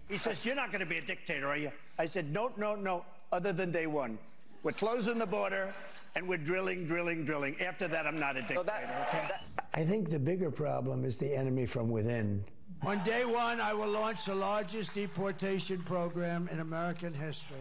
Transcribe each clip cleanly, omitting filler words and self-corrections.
He says, "You're not going to be a dictator, are you?" I said, "No, no, no, other than day one. We're closing the border, and we're drilling, drilling, drilling. After that, I'm not a dictator, okay?" I think the bigger problem is the enemy from within. On day one, I will launch the largest deportation program in American history.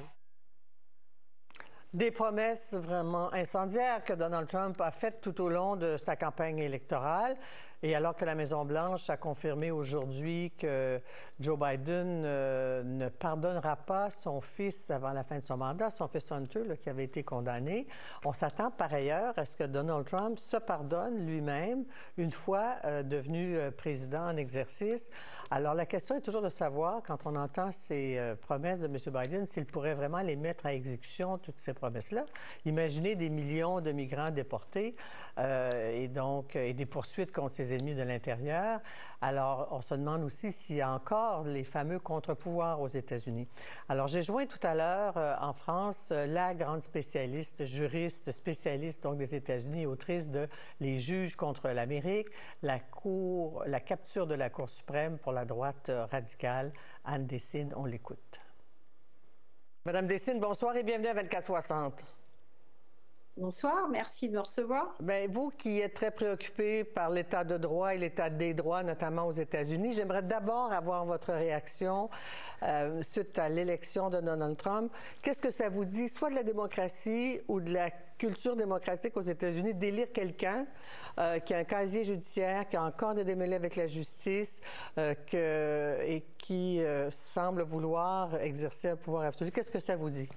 Des promesses vraiment incendiaires que Donald Trump a faites tout au long de sa campagne électorale. Et alors que la Maison-Blanche a confirmé aujourd'hui que Joe Biden ne pardonnera pas son fils avant la fin de son mandat, son fils Hunter, là, qui avait été condamné, on s'attend par ailleurs à ce que Donald Trump se pardonne lui-même une fois devenu président en exercice. Alors la question est toujours de savoir, quand on entend ces promesses de M. Biden, s'il pourrait vraiment les mettre à exécution, toutes ces promesses-là. Imaginez des millions de migrants déportés et des poursuites contre ces ennemis de l'intérieur. Alors, on se demande aussi s'il y a encore les fameux contre-pouvoirs aux États-Unis. Alors, j'ai joint tout à l'heure en France la grande spécialiste, juriste, spécialiste donc des États-Unis, autrice de Les juges contre l'Amérique, la capture de la Cour suprême pour la droite radicale, Anne Dessine. On l'écoute. Madame Dessine, bonsoir et bienvenue à 24/60. Bonsoir, merci de me recevoir. Bien, vous qui êtes très préoccupé par l'état de droit et l'état des droits, notamment aux États-Unis, j'aimerais d'abord avoir votre réaction suite à l'élection de Donald Trump. Qu'est-ce que ça vous dit, soit de la démocratie ou de la culture démocratique aux États-Unis, d'élire quelqu'un qui a un casier judiciaire, qui a encore des démêlés avec la justice et qui semble vouloir exercer un pouvoir absolu? Qu'est-ce que ça vous dit?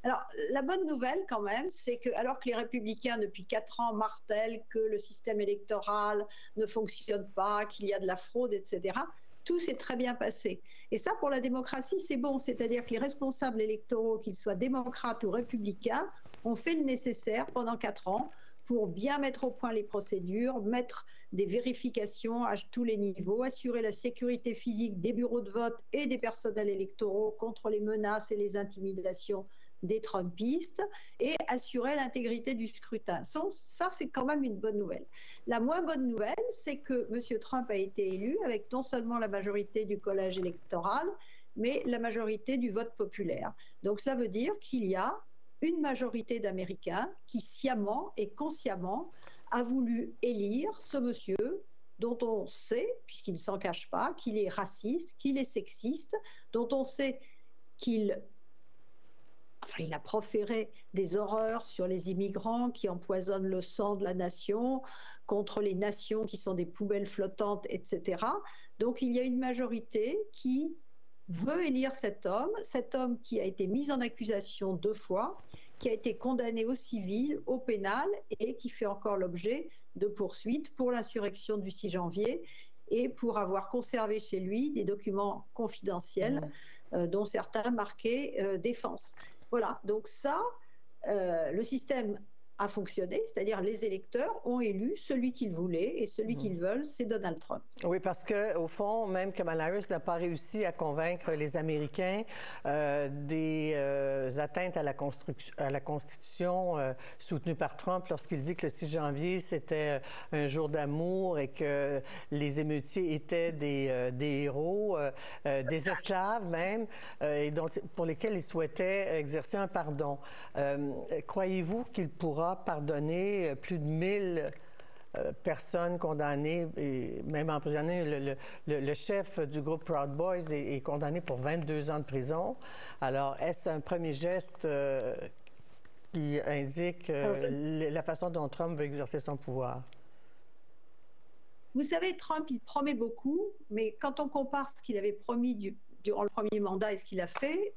Alors, la bonne nouvelle quand même, c'est que alors que les républicains depuis 4 ans martèlent que le système électoral ne fonctionne pas, qu'il y a de la fraude, etc., tout s'est très bien passé. Et ça, pour la démocratie, c'est bon. C'est-à-dire que les responsables électoraux, qu'ils soient démocrates ou républicains, ont fait le nécessaire pendant 4 ans pour bien mettre au point les procédures, mettre des vérifications à tous les niveaux, assurer la sécurité physique des bureaux de vote et des personnels électoraux contre les menaces et les intimidations des Trumpistes et assurer l'intégrité du scrutin. Ça, c'est quand même une bonne nouvelle. La moins bonne nouvelle, c'est que M. Trump a été élu avec non seulement la majorité du collège électoral, mais la majorité du vote populaire. Donc cela veut dire qu'il y a une majorité d'Américains qui sciemment et consciemment a voulu élire ce monsieur dont on sait, puisqu'il ne s'en cache pas, qu'il est raciste, qu'il est sexiste, dont on sait qu'il a proféré des horreurs sur les immigrants qui empoisonnent le sang de la nation, contre les nations qui sont des poubelles flottantes, etc. Donc il y a une majorité qui veut élire cet homme qui a été mis en accusation 2 fois, qui a été condamné au civil, au pénal, et qui fait encore l'objet de poursuites pour l'insurrection du 6 janvier et pour avoir conservé chez lui des documents confidentiels, dont certains marqués défense. Voilà, donc ça, le système a fonctionné, c'est-à-dire les électeurs ont élu celui qu'ils voulaient et celui qu'ils veulent, c'est Donald Trump. Oui, parce qu'au fond, même Kamala Harris n'a pas réussi à convaincre les Américains des atteintes à la Constitution soutenues par Trump lorsqu'il dit que le 6 janvier, c'était un jour d'amour et que les émeutiers étaient des héros, des esclaves même, et pour lesquels il souhaitait exercer un pardon. Croyez-vous qu'il pourra pardonner plus de 1000 personnes condamnées et même emprisonnées? Le chef du groupe Proud Boys est condamné pour 22 ans de prison. Alors, est-ce un premier geste qui indique la façon dont Trump veut exercer son pouvoir? Vous savez, Trump, il promet beaucoup, mais quand on compare ce qu'il avait promis durant le premier mandat et ce qu'il a fait,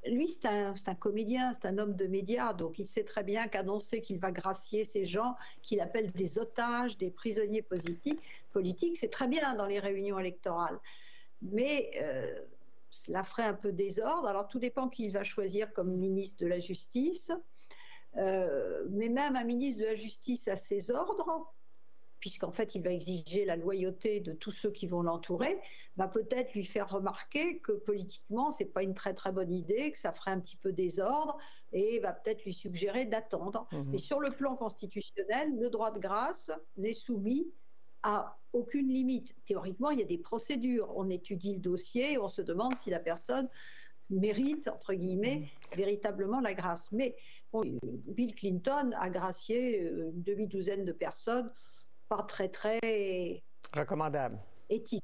lui, c'est un comédien, c'est un homme de médias, donc il sait très bien qu'annoncer qu'il va gracier ces gens qu'il appelle des otages, des prisonniers politiques, c'est très bien dans les réunions électorales. Mais cela ferait un peu désordre. Alors tout dépend qui il va choisir comme ministre de la Justice. Mais même un ministre de la Justice à ses ordres, puisqu'en fait il va exiger la loyauté de tous ceux qui vont l'entourer, va peut-être lui faire remarquer que politiquement c'est pas une très très bonne idée, que ça ferait un petit peu désordre, et va peut-être lui suggérer d'attendre. Mais sur le plan constitutionnel, le droit de grâce n'est soumis a aucune limite. Théoriquement, il y a des procédures. On étudie le dossier, on se demande si la personne mérite, entre guillemets, véritablement la grâce. Mais bon, Bill Clinton a gracié une demi-douzaine de personnes, pas très recommandable, éthiques.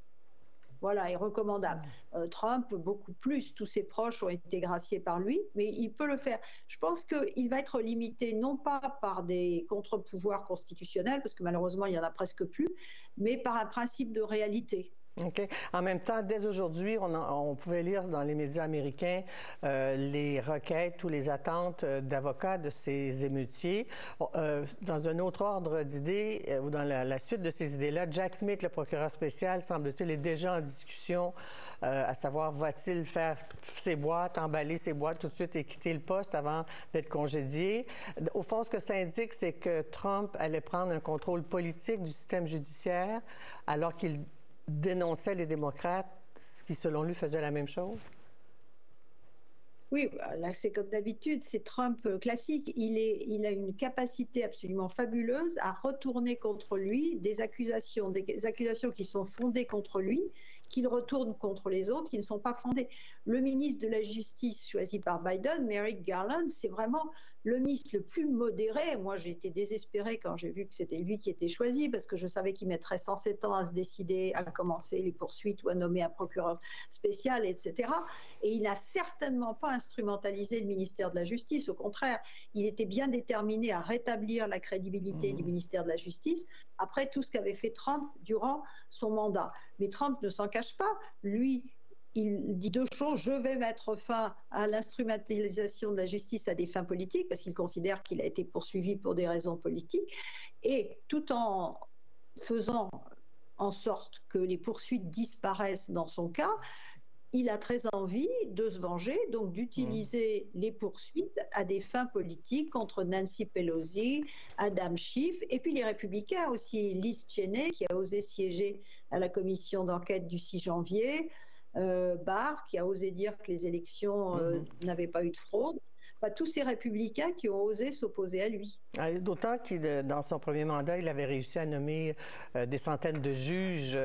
Voilà, et recommandable. Trump, beaucoup plus, tous ses proches ont été graciés par lui, mais il peut le faire. Je pense qu'il va être limité non pas par des contre-pouvoirs constitutionnels, parce que malheureusement, il n'y en a presque plus, mais par un principe de réalité. OK. En même temps, dès aujourd'hui, on pouvait lire dans les médias américains les requêtes ou les attentes d'avocats de ces émeutiers. Dans un autre ordre d'idées, ou dans la suite de ces idées-là, Jack Smith, le procureur spécial, semble-t-il, est déjà en discussion à savoir, va-t-il faire ses boîtes, emballer ses boîtes tout de suite et quitter le poste avant d'être congédié. Au fond, ce que ça indique, c'est que Trump allait prendre un contrôle politique du système judiciaire alors qu'il dénonçait les démocrates, ce qui, selon lui, faisait la même chose? Oui, là, c'est comme d'habitude, c'est Trump classique. Il a une capacité absolument fabuleuse à retourner contre lui des accusations qui sont fondées contre lui, qu'il retourne contre les autres qui ne sont pas fondées. Le ministre de la Justice choisi par Biden, Merrick Garland, c'est vraiment le ministre le plus modéré. Moi, j'ai été désespérée quand j'ai vu que c'était lui qui était choisi, parce que je savais qu'il mettrait 107 ans à se décider à commencer les poursuites ou à nommer un procureur spécial, etc. Et il n'a certainement pas instrumentalisé le ministère de la Justice. Au contraire, il était bien déterminé à rétablir la crédibilité du ministère de la Justice après tout ce qu'avait fait Trump durant son mandat. Mais Trump ne s'en cache pas. Lui, il dit deux choses. Je vais mettre fin à l'instrumentalisation de la justice à des fins politiques, parce qu'il considère qu'il a été poursuivi pour des raisons politiques, et tout en faisant en sorte que les poursuites disparaissent dans son cas, il a très envie de se venger, donc d'utiliser les poursuites à des fins politiques contre Nancy Pelosi, Adam Schiff, et puis les républicains aussi, Liz Cheney, qui a osé siéger à la commission d'enquête du 6 janvier, Barr, qui a osé dire que les élections n'avaient pas eu de fraude. Enfin, tous ces républicains qui ont osé s'opposer à lui. D'autant que dans son premier mandat, il avait réussi à nommer des centaines de juges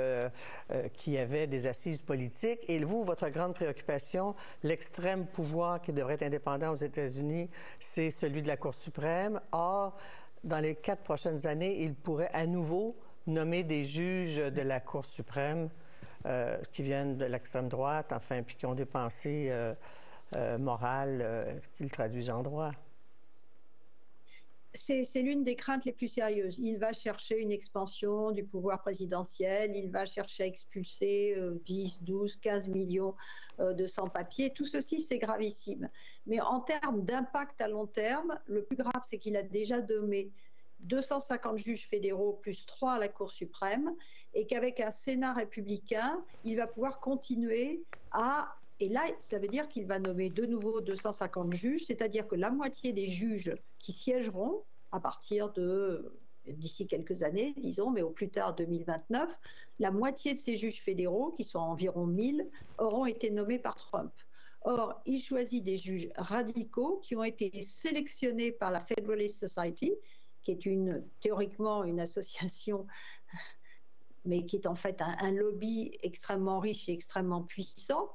qui avaient des assises politiques. Et vous, votre grande préoccupation, l'extrême pouvoir qui devrait être indépendant aux États-Unis, c'est celui de la Cour suprême. Or, dans les 4 prochaines années, il pourrait à nouveau nommer des juges de la Cour suprême qui viennent de l'extrême droite, enfin, puis qui ont des pensées morales qu'ils traduisent en droit. C'est l'une des craintes les plus sérieuses. Il va chercher une expansion du pouvoir présidentiel, il va chercher à expulser 10, 12, 15 millions de sans-papiers. Tout ceci, c'est gravissime. Mais en termes d'impact à long terme, le plus grave, c'est qu'il a déjà nommé 250 juges fédéraux plus 3 à la Cour suprême, et qu'avec un Sénat républicain, il va pouvoir continuer à... Et là, ça veut dire qu'il va nommer de nouveau 250 juges, c'est-à-dire que la moitié des juges qui siégeront à partir d'ici quelques années, disons, mais au plus tard 2029, la moitié de ces juges fédéraux, qui sont environ 1000, auront été nommés par Trump. Or, il choisit des juges radicaux qui ont été sélectionnés par la Federalist Society, qui est théoriquement une association, mais qui est en fait un lobby extrêmement riche et extrêmement puissant,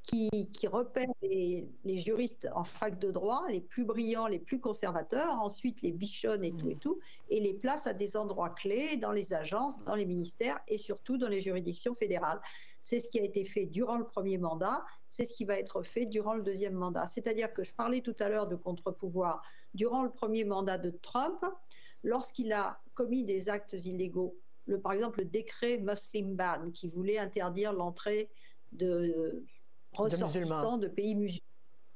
qui repère les juristes en fac de droit, les plus brillants, les plus conservateurs, ensuite les bichonne et tout, et les place à des endroits clés dans les agences, dans les ministères et surtout dans les juridictions fédérales. C'est ce qui a été fait durant le premier mandat, c'est ce qui va être fait durant le deuxième mandat. C'est-à-dire que je parlais tout à l'heure de contre-pouvoir. Durant le premier mandat de Trump, lorsqu'il a commis des actes illégaux, par exemple le décret Muslim Ban, qui voulait interdire l'entrée de ressortissants de pays musulmans.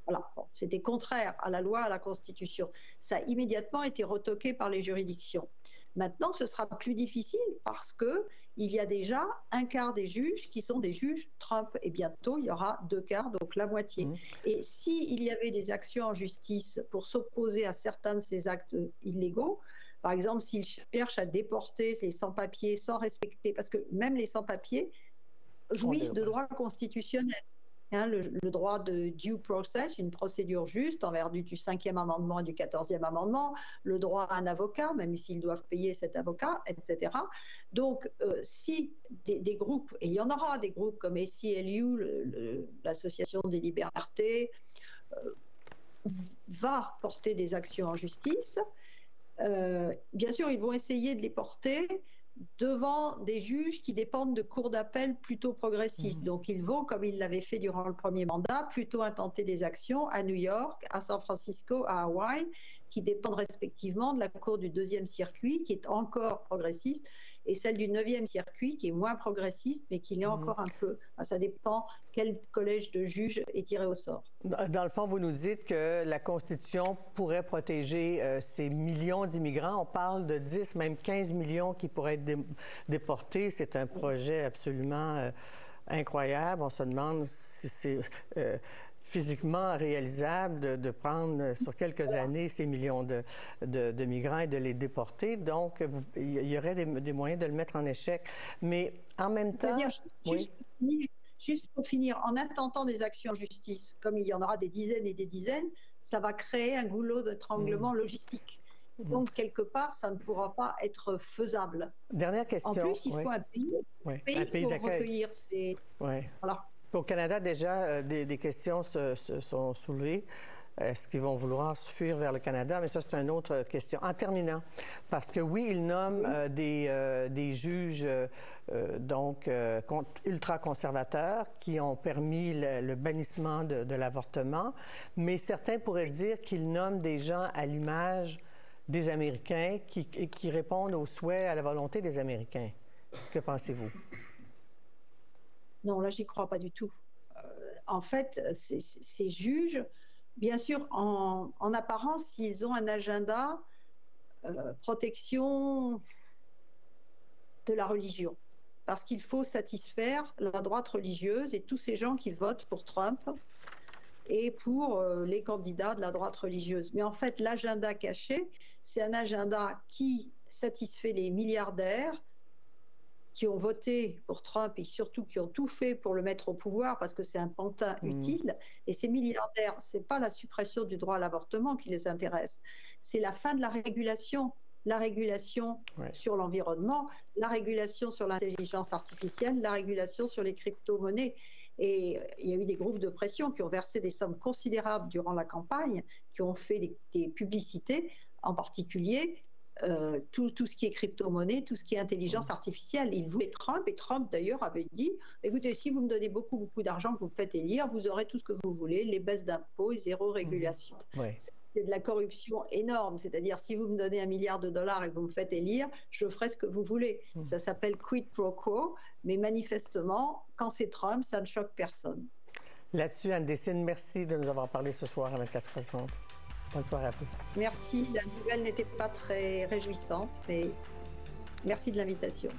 Voilà. Bon, c'était contraire à la loi, à la Constitution. Ça a immédiatement été retoqué par les juridictions. Maintenant, ce sera plus difficile parce qu'il y a déjà un quart des juges qui sont des juges Trump. Et bientôt, il y aura 2 quarts, donc la moitié. Et s'il y avait des actions en justice pour s'opposer à certains de ces actes illégaux, par exemple, s'il cherche à déporter les sans-papiers sans respecter, parce que même les sans-papiers jouissent de droits constitutionnels. hein, le droit de due process, une procédure juste en vertu du 5e amendement et du 14e amendement, le droit à un avocat, même s'ils doivent payer cet avocat, etc. Donc, si des groupes, et il y en aura des groupes comme ACLU, l'Association des libertés, va porter des actions en justice, bien sûr, ils vont essayer de les porter devant des juges qui dépendent de cours d'appel plutôt progressistes. Donc, ils vont, comme ils l'avaient fait durant le premier mandat, plutôt intenter des actions à New York, à San Francisco, à Hawaï, qui dépendent respectivement de la Cour du 2e circuit, qui est encore progressiste, et celle du 9e circuit, qui est moins progressiste, mais qui l'est encore un peu. Ça dépend quel collège de juges est tiré au sort. Dans le fond, vous nous dites que la Constitution pourrait protéger ces millions d'immigrants. On parle de 10, même 15 millions qui pourraient être déportés. C'est un projet absolument incroyable. On se demande si c'est physiquement réalisable de prendre sur quelques années ces millions de migrants et de les déporter. Donc, il y aurait des moyens de le mettre en échec. Mais en même temps... Juste pour finir, en intentant des actions en justice, comme il y en aura des dizaines et des dizaines, ça va créer un goulot d'étranglement logistique. Donc, quelque part, ça ne pourra pas être faisable. Dernière question. En plus, il faut un pays pour recueillir ces... Voilà. Au Canada, déjà, des questions se sont soulevées. Est-ce qu'ils vont vouloir fuir vers le Canada? Mais ça, c'est une autre question. En terminant, parce que oui, ils nomment des juges ultra-conservateurs qui ont permis le bannissement de l'avortement, mais certains pourraient dire qu'ils nomment des gens à l'image des Américains qui répondent aux souhaits, à la volonté des Américains. Que pensez-vous? Non, là, j'y crois pas du tout. En fait, ces juges, bien sûr, en apparence, ils ont un agenda protection de la religion. Parce qu'il faut satisfaire la droite religieuse et tous ces gens qui votent pour Trump et pour les candidats de la droite religieuse. Mais en fait, l'agenda caché, c'est un agenda qui satisfait les milliardaires qui ont voté pour Trump et surtout qui ont tout fait pour le mettre au pouvoir parce que c'est un pantin utile. Et ces milliardaires, ce n'est pas la suppression du droit à l'avortement qui les intéresse, c'est la fin de la régulation sur l'environnement, la régulation sur l'intelligence artificielle, la régulation sur les crypto-monnaies. Et il y a eu des groupes de pression qui ont versé des sommes considérables durant la campagne, qui ont fait des publicités, en particulier tout ce qui est crypto-monnaie, tout ce qui est intelligence artificielle. Il voulait Trump, et Trump d'ailleurs avait dit, écoutez, si vous me donnez beaucoup d'argent, que vous me faites élire, vous aurez tout ce que vous voulez, les baisses d'impôts et zéro régulation. C'est de la corruption énorme, c'est-à-dire si vous me donnez $1 milliard et que vous me faites élire, je ferai ce que vous voulez. Ça s'appelle quid pro quo, mais manifestement, quand c'est Trump, ça ne choque personne. Là-dessus, Anne Dessine, merci de nous avoir parlé ce soir à 24/60. Bonne soirée à vous. Merci. La nouvelle n'était pas très réjouissante, mais merci de l'invitation.